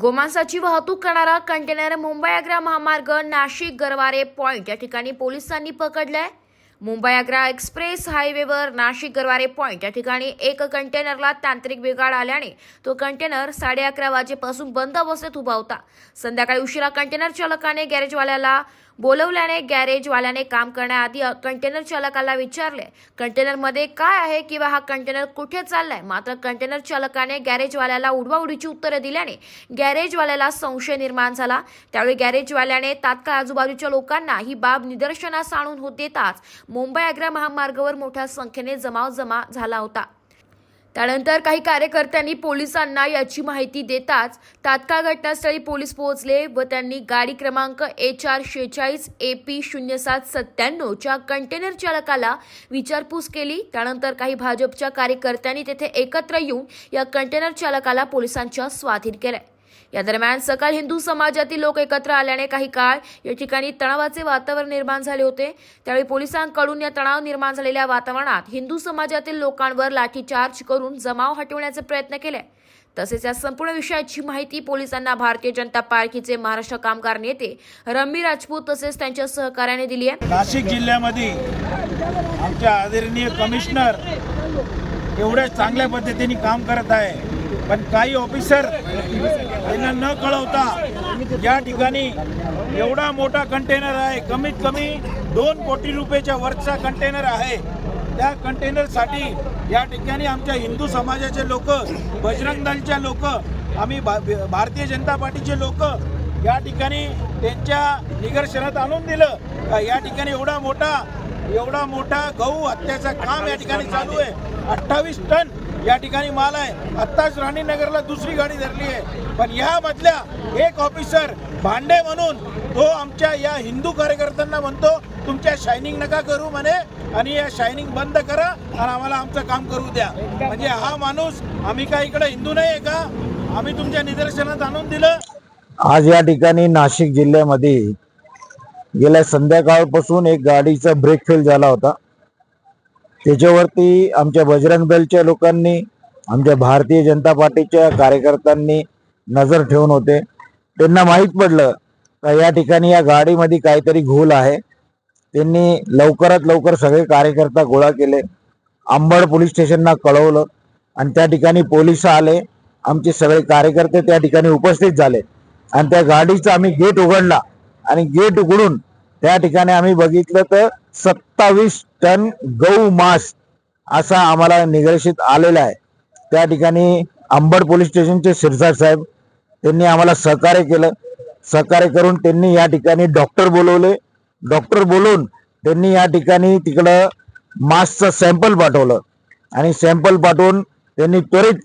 गोमांसाची वाहतूक करणारा कंटेनर मुंबई आग्रा महामार्ग नाशिक गरवारे पॉइंट या ठिकाणी पोलिसांनी पकडलाय। मुंबई आग्रा एक्सप्रेस हायवेवर नाशिक गरवारे पॉइंट या ठिकाणी एक कंटेनरला तांत्रिक बिघाड आल्याने तो कंटेनर 11:30 वाजेपासून बंद अवस्थेत उभा होता। संध्याकाळी उशिरा कंटेनर चालकाने गॅरेजवाल्याला बोलवल्याने गॅरेजवाल्याने काम करण्याआधी कंटेनर चालकाला विचारले कंटेनरमध्ये काय आहे किंवा हा कंटेनर कुठे चाललाय। मात्र कंटेनर चालकाने गॅरेजवाल्याला उडवाउडीची उत्तरे दिल्याने गॅरेजवाल्याला संशय निर्माण झाला। त्यावेळी गॅरेजवाल्याने तात्काळ आजूबाजूच्या लोकांना ही बाब निदर्शनास आणून देताच मुंबई आग्रा महामार्गावर मोठ्या संख्येने जमाव जमा झाला होता। त्यानंतर काही कार्यकर्त्यांनी पोलिसांना याची माहिती देताच तात्काळ घटनास्थळी पोलीस पोहोचले व त्यांनी गाडी क्रमांक HR46 AP 0797 च्या कंटेनर चालकाला विचारपूस केली। त्यानंतर काही भाजपच्या कार्यकर्त्यांनी तेथे एकत्र येऊन या कंटेनर चालकाला पोलिसांच्या स्वाधीन केले। या दरम्यान सकाळ हिंदू समाजातील लोक एकत्र आल्याने काही काळ या ठिकाणी तणावाचे वातावरण निर्माण झाले होते। त्यावेळी पोलिसांकडून या तणाव निर्माण झालेल्या वातावरणात हिंदू समाजातील लोकांवर लाठीचार्ज करून जमाव हटवण्याचे प्रयत्न केले। तसेच या संपूर्ण विषयाची माहिती पोलिसांना भारतीय जनता पार्टीचे महाराष्ट्र कामगार नेते रम्मी राजपूत तसेच त्यांच्या सहकार्याने दिली आहे। नाशिक जिल्ह्यामध्ये आमच्या आदरणीय कमिशनर एवढ्या चांगल्या पद्धतीने काम करत आहे, पण काही ऑफिसर त्यांना न कळवता या ठिकाणी एवढा मोठा कंटेनर आहे, कमीत कमी 2 कोटी रुपयाच्या वरचा कंटेनर आहे। त्या कंटेनरसाठी या ठिकाणी आमच्या हिंदू समाजाचे लोक, बजरंग दलच्या लोक, आम्ही भारतीय जनता पार्टीचे लोक या ठिकाणी त्यांच्या निदर्शनात आणून दिलं का या ठिकाणी एवढा मोठा गहू हत्याचं काम या ठिकाणी चालू आहे। 28 टन या ठिकाणी माल आहे। आत्ताच राणीनगरला दुसरी गाडी धरली आहे, पण यामधल्या एक ऑफिसर भांडे म्हणून तो आमच्या या हिंदू कार्यकर्त्यांना म्हणतो तुमच्या शायनिंग नका करू म्हणे आणि या शायनिंग बंद करा आणि आम्हाला आमचं काम करू द्या। म्हणजे हा माणूस, आम्ही काय इकडे हिंदू नाही आहे का? आम्ही तुमच्या निदर्शनात आणून दिलं। आज या ठिकाणी नाशिक जिल्ह्यामध्ये गेल्या संध्याकाळपासून एक गाडीचा ब्रेक फेल झाला होता। त्याच्यावरती आमच्या बजरंग दलच्या लोकांनी, आमच्या भारतीय जनता पार्टीच्या कार्यकर्त्यांनी नजर ठेवून होते। त्यांना माहीत पडलं का या ठिकाणी या गाडीमध्ये काहीतरी घोल आहे। त्यांनी लवकरात लवकर सगळे कार्यकर्ता गोळा केले, अंबड पोलीस स्टेशनला कळवलं आणि त्या ठिकाणी पोलीस आले। आमचे सगळे कार्यकर्ते त्या ठिकाणी उपस्थित झाले आणि त्या गाडीचा आम्ही गेट उघडला आणि गेट उघडून त्या ठिकाणी आम्ही बघितलं तर 27 टन गहू मांस असा आम्हाला निदर्शनास आलेला आहे। त्या ठिकाणी अंबड पोलीस स्टेशनचे शिरसाट साहेब त्यांनी आम्हाला सहकार्य केलं। सहकार्य करून त्यांनी या ठिकाणी डॉक्टर बोलवले। डॉक्टर बोलवून त्यांनी या ठिकाणी तिकडं मांसचं सॅम्पल पाठवलं आणि सॅम्पल पाठवून त्यांनी त्वरित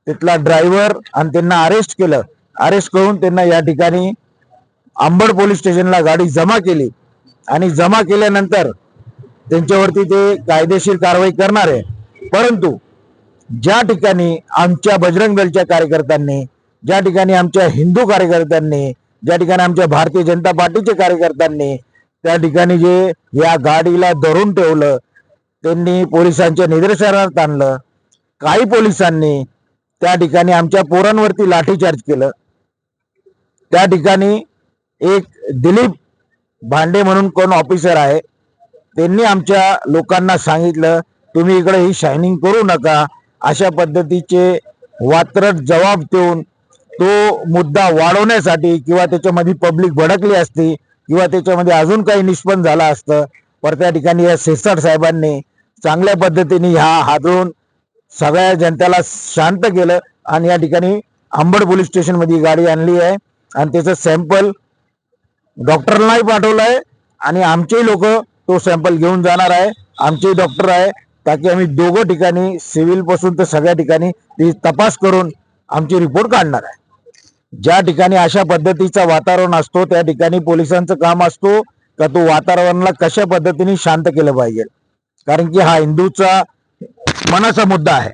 तिथला ड्रायव्हर आणि त्यांना अरेस्ट केलं। अरेस्ट करून त्यांना या ठिकाणी अंबड पोलीस स्टेशनला गाडी जमा केली आणि जमा केल्यानंतर त्यांच्यावरती ते कायदेशीर कारवाई करणार आहे। परंतु ज्या ठिकाणी आमच्या बजरंग दलच्या कार्यकर्त्यांनी, ज्या ठिकाणी आमच्या हिंदू कार्यकर्त्यांनी, ज्या ठिकाणी आमच्या भारतीय जनता पार्टीचे कार्यकर्त्यांनी त्या ठिकाणी जे या गाडीला धरून ठेवलं, त्यांनी पोलिसांच्या निदर्शनात आणलं। काही पोलिसांनी त्या ठिकाणी आमच्या पोरांवरती लाठीचार्ज केलं। त्या ठिकाणी एक दिलीप भांडे म्हणून कोण ऑफिसर आहे, त्यांनी आमच्या लोकांना सांगितलं तुम्ही इकडे ही शायनिंग करू नका, अशा पद्धतीचे वात्रट जबाब देऊन तो मुद्दा वाढवण्यासाठी किंवा त्याच्यामध्ये पब्लिक भडकली असती किंवा त्याच्यामध्ये अजून काही निष्पन्न झाला असतं, पर त्या ठिकाणी या शिरसाट साहेबांनी चांगल्या पद्धतीने ह्या हादरून सगळ्या जनतेला शांत केलं आणि या ठिकाणी अंबड पोलीस स्टेशन मध्ये गाडी आणली आहे आणि त्याचं सॅम्पल डॉक्टरलाही पाठवलं आहे आणि आमचे लोक तो सॅम्पल घेऊन जाणार आहे। आमचे डॉक्टर आहे ताकी आम्ही दोघं ठिकाणी सिव्हिल पासून तर सगळ्या ठिकाणी ती तपास करून आमची रिपोर्ट काढणार आहे। ज्या ठिकाणी अशा पद्धतीचा वातावरण असतो त्या ठिकाणी पोलिसांचं काम असतो का तो वातावरणाला कशा पद्धतीने शांत केलं पाहिजे, कारण की हा हिंदूचा मनाचा मुद्दा आहे।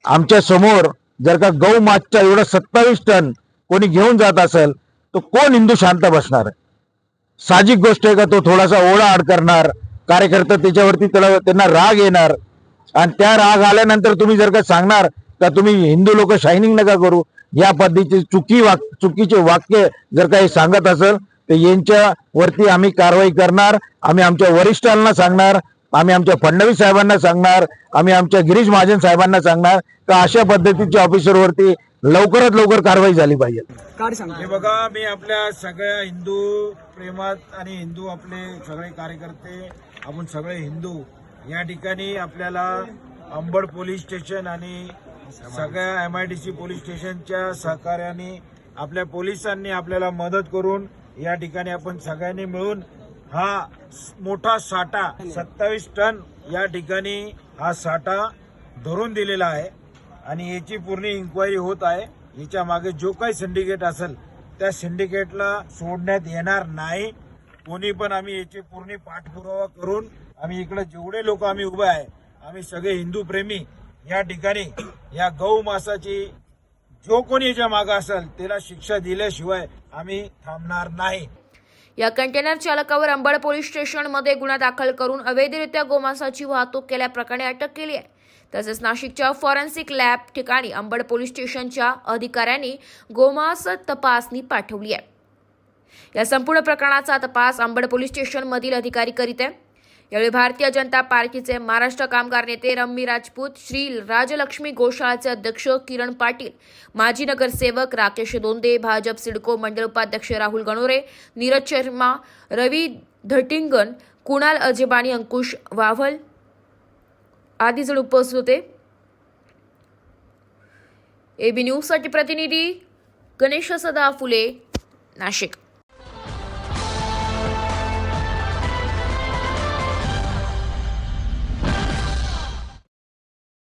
आमच्या समोर जर का गहू मासचा एवढा 27 टन कोणी घेऊन जात असेल तो कोण हिंदू शांत बसणार? साहजिक गोष्ट आहे का तो थोडासा ओढाआड करणार, कार्यकर्ता त्याच्यावरती त्यांना राग येणार आणि त्या राग आल्यानंतर तुम्ही जर का सांगणार का तुम्ही हिंदू लोक शायनिंग नका करू, या पद्धतीचे चुकीचे वाक्य जर काही सांगत असेल तर यांच्या वरती आम्ही कारवाई करणार. आम्ही आमच्या वरिष्ठांना सांगणार, आम्ही आमच्या फडणवीस साहेबांना सांगणार, आम्ही आमच्या गिरीश महाजन साहेबांना सांगणार का अशा पद्धतीच्या ऑफिसरवरती लवकरात लवकर कारवाई झाली पाहिजे. हे बघा, मी आपल्या सगळ्या हिंदू प्रेमात आणि हिंदू आपले सगळे कार्यकर्ते, आपण सगळे हिंदू या ठिकाणी आपल्याला अंबड पोलीस स्टेशन आणि सगळ्या MIDC पोलीस स्टेशनच्या सहकार्याने आपल्या पोलिसांनी आपल्याला मदत करून या ठिकाणी आपण सगळ्यांनी मिळून हा मोठा साठा 27 टन या ठिकाणी हा साठा धरून दिलेला आहे आणि याची पूर्ण इन्क्वायरी होत आहे. याच्या मागे जो काही सिंडिकेट असेल त्या सिंडिकेटला सोडण्यात येणार नाही. कोणी पण आम्ही याची पूर्ण पाठपुरावा करून आम्ही इकडे जेवढे लोक आम्ही उभे आहे, आम्ही सगळे हिंदू प्रेमी या ठिकाणी या गौ मासाची जो कोणी याच्या मागे असेल त्याला शिक्षा दिल्याशिवाय आम्ही थांबणार नाही. या कंटेनर चालकावर अंबड पोलीस स्टेशनमध्ये गुन्हा दाखल करून अवैधरित्या गोमांसाची वाहतूक केल्याप्रकरणी अटक केली आहे. तसेच नाशिकच्या फॉरेन्सिक लॅब ठिकाणी अंबड पोलीस स्टेशनच्या अधिकाऱ्यांनी गोमांस तपासणी पाठवली आहे. या संपूर्ण प्रकरणाचा तपास अंबड पोलीस स्टेशनमधील अधिकारी करीत आहे. यावेळी भारतीय जनता पार्टीचे महाराष्ट्र कामगार नेते रम्मी राजपूत, श्री राजलक्ष्मी गोशाळाचे अध्यक्ष किरण पाटील, माजी नगरसेवक राकेश दोंदे, भाजप सिडको मंडल उपाध्यक्ष राहुल गणोरे, नीरज शर्मा, रवी धटिंगन, कुणाल अजेबानी, अंकुश वाव्हल आदी जण उपस्थित होते. AB न्यूजसाठी प्रतिनिधी गणेश सदा फुले, नाशिक.